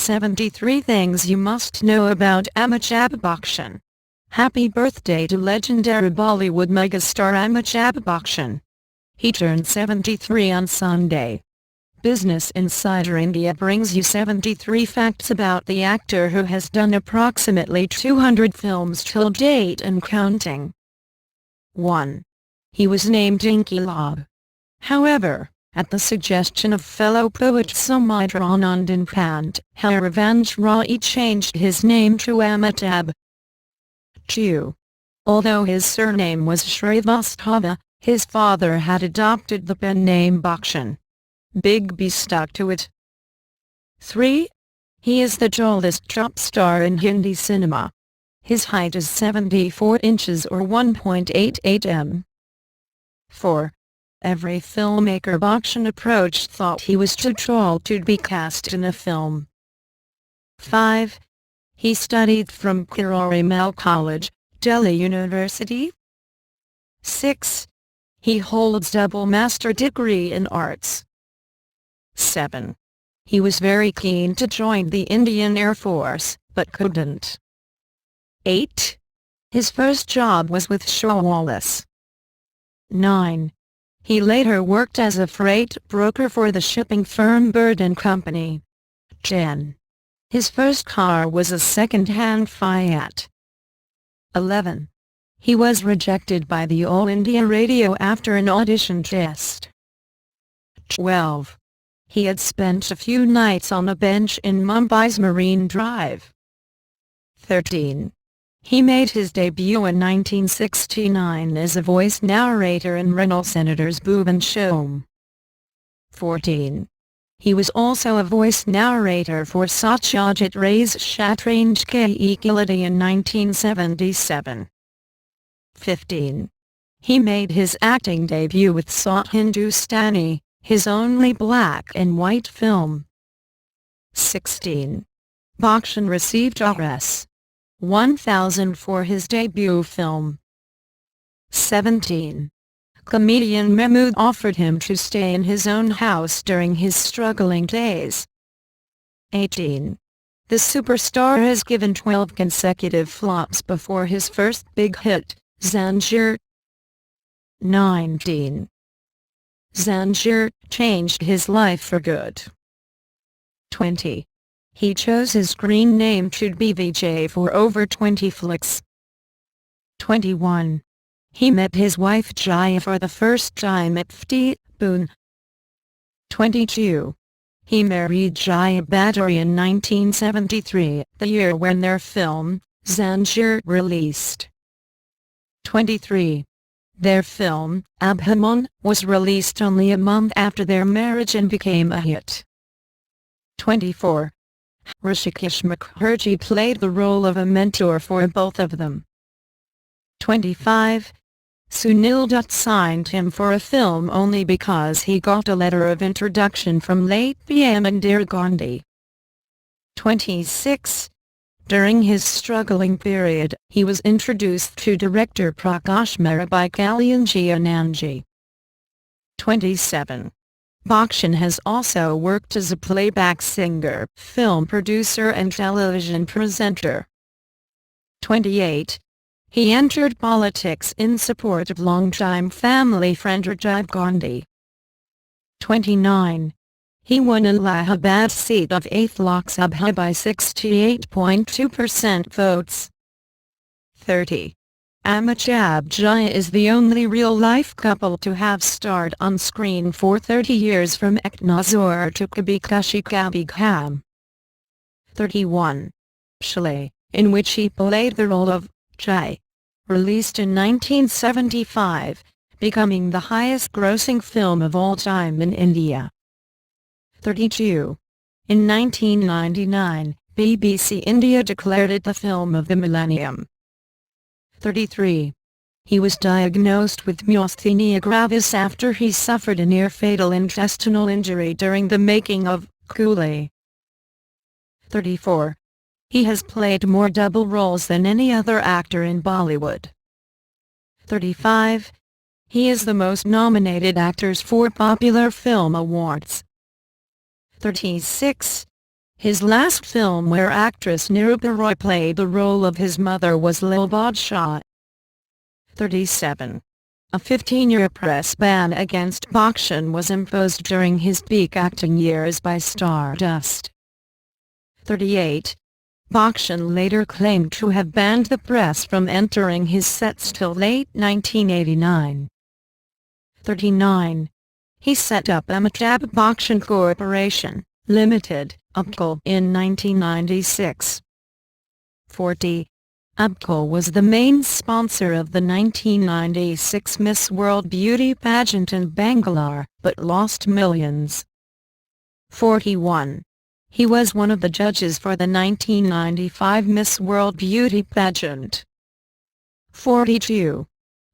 73 Things You Must Know About Amitabh Bachchan. Happy birthday to legendary Bollywood megastar Amitabh Bachchan. He turned 73 on Sunday. Business Insider India brings you 73 facts about the actor who has done approximately 200 films till date and counting. 1. He was named Inquilaab. However, at the suggestion of fellow poet Sumitranandan Pant, Harivansh Rai changed his name to Amitabh. 2. Although his surname was Shrivastava, his father had adopted the pen name Bachchan. Big B stuck to it. 3. He is the tallest top star in Hindi cinema. His height is 74 inches or 1.88 m. 4. Every filmmaker Bachchan approached thought he was too tall to be cast in a film. 5. He studied from Kirori Mal College, Delhi University. 6. He holds double master degree in arts. 7. He was very keen to join the Indian Air Force, but couldn't. 8. His first job was with Shrivastava. 9. He later worked as a freight broker for the shipping firm Bird & Company. 10. His first car was a second-hand Fiat. 11. He was rejected by the All India Radio after an audition test. 12. He had spent a few nights on a bench in Mumbai's Marine Drive. 13. He made his debut in 1969 as a voice narrator in Renal Senator's Bhuvan Show. 14. He was also a voice narrator for Satyajit Ray's Shatranj Ke Khiladi in 1977. 15. He made his acting debut with Saat Hindustani, his only black and white film. 16. Bachchan received Rs. 1,000 for his debut film. 17. Comedian Mahmood offered him to stay in his own house during his struggling days. 18. The superstar has given 12 consecutive flops before his first big hit, Zanjeer. 19. Zanjeer changed his life for good. 20. He chose his screen name to be VJ for over 20 flicks. 21. He met his wife Jaya for the first time at 50, Pune. 22. He married Jaya Bhattacharya in 1973, the year when their film, Zanjeer, released. 23. Their film, Abhiman, was released only a month after their marriage and became a hit. 24. Hrishikesh Mukherjee played the role of a mentor for both of them. 25. Sunil Dutt signed him for a film only because he got a letter of introduction from late PM Indira Gandhi. 26. During his struggling period, he was introduced to director Prakash Mehra by Kalyanji Anandji. 27. Bachchan has also worked as a playback singer, film producer and television presenter. 28. He entered politics in support of longtime family friend Rajiv Gandhi. 29. He won Allahabad seat of 8th Lok Sabha by 68.2% votes. 30. Amitabh Bachchan is the only real-life couple to have starred on screen for 30 years from Ek Nazar to Kabhi Khushi Kabhie Gham. 31. Shalay, in which he played the role of Jai, released in 1975, becoming the highest-grossing film of all time in India. 32. In 1999, BBC India declared it the film of the millennium. 33. He was diagnosed with myasthenia gravis after he suffered a near-fatal intestinal injury during the making of Coolie. 34. He has played more double roles than any other actor in Bollywood. 35. He is the most nominated actors for Popular Film Awards. 36. His last film where actress Nirupa Roy played the role of his mother was Lil Badshah. 37. A 15-year press ban against Bachchan was imposed during his peak acting years by Stardust. 38. Bachchan later claimed to have banned the press from entering his sets till late 1989. 39. He set up Amitabh Bachchan Corporation, Limited, UBCL, in 1996. 40. UBCL was the main sponsor of the 1996 Miss World Beauty pageant in Bangalore, but lost millions. 41. He was one of the judges for the 1995 Miss World Beauty pageant. 42.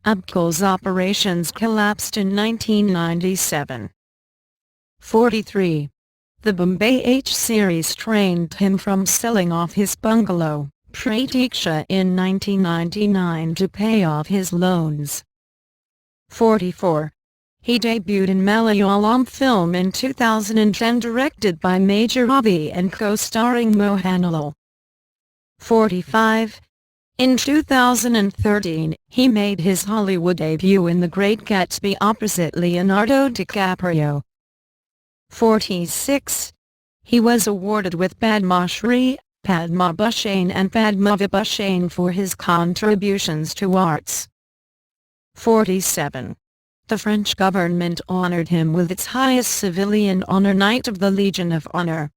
UBCL's operations collapsed in 1997. 43. The Bombay H-series trained him from selling off his bungalow, Pratiksha, in 1999 to pay off his loans. 44. He debuted in Malayalam film in 2010 directed by Major Ravi and co-starring Mohanlal. 45. In 2013, he made his Hollywood debut in The Great Gatsby opposite Leonardo DiCaprio. 46. He was awarded with Padma Shri, Padma Bhushan and Padma Vibhushan for his contributions to arts. 47. The French government honored him with its highest civilian honor, Knight of the Legion of Honor.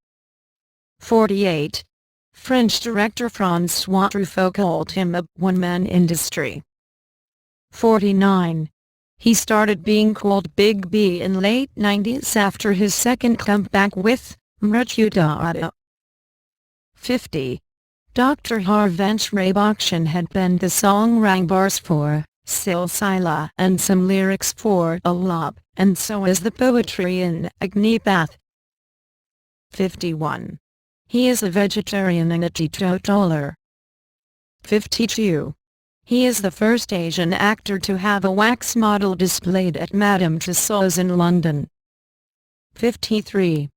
48. French director François Truffaut called him a one-man industry. 49. He started being called Big B in late 90s after his second comeback with Mrityudara. 50. Dr. Harivansh Rai Bachchan had penned the song Rang bars for Silsila and some lyrics for Inquilaab, and so is the poetry in Agnipath. 51. He is a vegetarian and a teetotaler. 52. He is the first Asian actor to have a wax model displayed at Madame Tussauds in London. 53.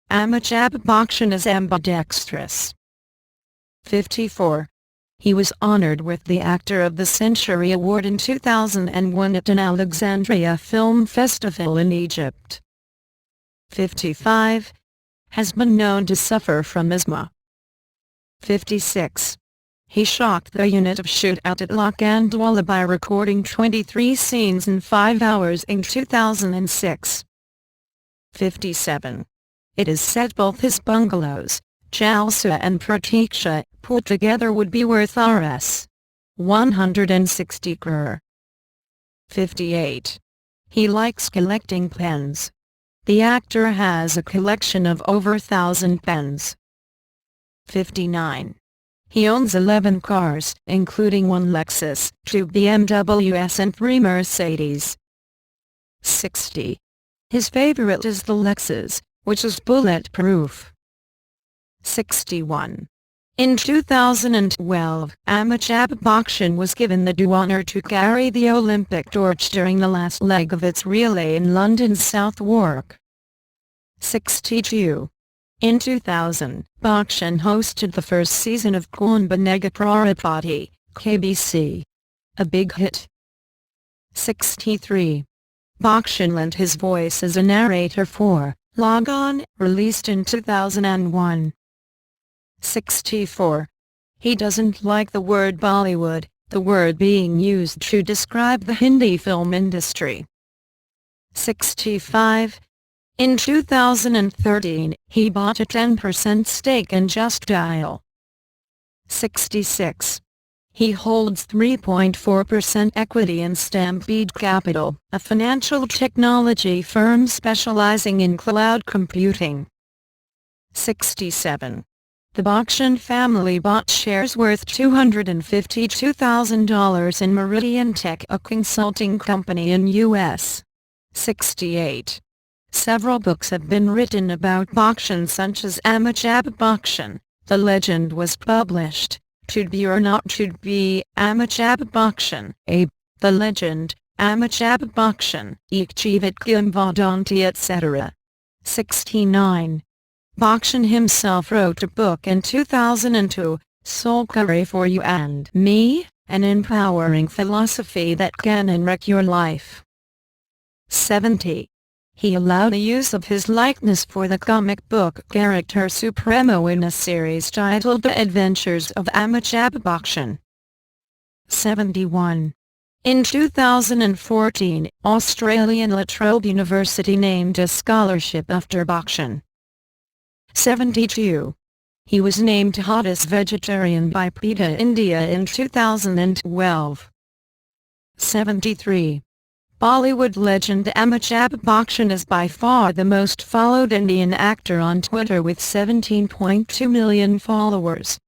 Amitabh Bachchan is ambidextrous. 54. He was honored with the Actor of the Century Award in 2001 at an Alexandria Film Festival in Egypt. 55. Has been known to suffer from asthma. 56. He shocked the unit of shootout at Lokhandwala by recording 23 scenes in 5 hours in 2006. 57. It is said both his bungalows, Jalsa and Pratiksha, put together would be worth Rs. 160 crore. 58. He likes collecting pens. The actor has a collection of over 1,000 pens. 59. He owns 11 cars, including 1 Lexus, 2 BMWs and 3 Mercedes. 60. His favorite is the Lexus, which is bulletproof. 61. In 2012, Amitabh Bachchan was given the due honor to carry the Olympic torch during the last leg of its relay in London's Southwark. 62. In 2000, Bachchan hosted the first season of Kaun Banega Crorepati, KBC. A big hit. 63. Bachchan lent his voice as a narrator for Log On, released in 2001. 64. He doesn't like the word Bollywood, the word being used to describe the Hindi film industry. 65. In 2013, he bought a 10% stake in Just Dial. 66. He holds 3.4% equity in Stampede Capital, a financial technology firm specializing in cloud computing. 67. The Bachchan family bought shares worth $252,000 in Meridian Tech, a consulting company in U.S. 68. Several books have been written about Bachchan, such as Amitabh Bachchan, The Legend was published, Should Be or Not Should Be, Amitabh Bachchan, Abe, The Legend, Amitabh Bachchan, Ek Jeevat Kim Vadanti etc. 69. Bachchan himself wrote a book in 2002, Soul Curry for You and Me, an empowering philosophy that can enrich your life. 70. He allowed the use of his likeness for the comic book character Supremo in a series titled The Adventures of Amitabh Bachchan. 71. In 2014, Australian La Trobe University named a scholarship after Bachchan. 72. He was named Hottest Vegetarian by PETA India in 2012. 73. Bollywood legend Amitabh Bachchan is by far the most followed Indian actor on Twitter with 17.2 million followers.